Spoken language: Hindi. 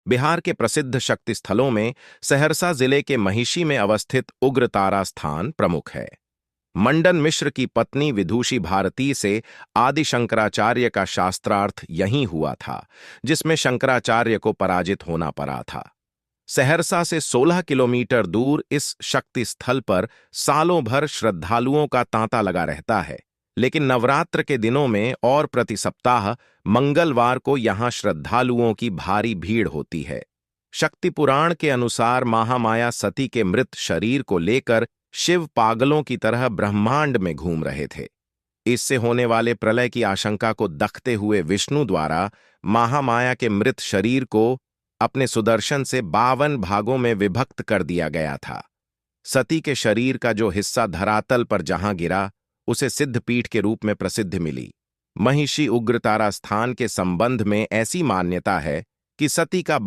बिहार के प्रसिद्ध शक्ति स्थलों में सहरसा जिले के महिषी में अवस्थित उग्रतारा स्थान प्रमुख है। मंडन मिश्र की पत्नी विदुषी भारती से आदि शंकराचार्य का शास्त्रार्थ यहीं हुआ था, जिसमें शंकराचार्य को पराजित होना पड़ा था। सहरसा से 16 किलोमीटर दूर इस शक्ति स्थल पर सालों भर श्रद्धालुओं का तांता लगा रहता है, लेकिन नवरात्र के दिनों में और प्रति सप्ताह मंगलवार को यहां श्रद्धालुओं की भारी भीड़ होती है। शक्ति पुराण के अनुसार महामाया सती के मृत शरीर को लेकर शिव पागलों की तरह ब्रह्मांड में घूम रहे थे। इससे होने वाले प्रलय की आशंका को दखते हुए विष्णु द्वारा महामाया के मृत शरीर को अपने सुदर्शन से 52 भागों में विभक्त कर दिया गया था। सती के शरीर का जो हिस्सा धरातल पर जहां गिरा, उसे सिद्धपीठ के रूप में प्रसिद्धि मिली। महिषी उग्रतारा स्थान के संबंध में ऐसी मान्यता है कि सती का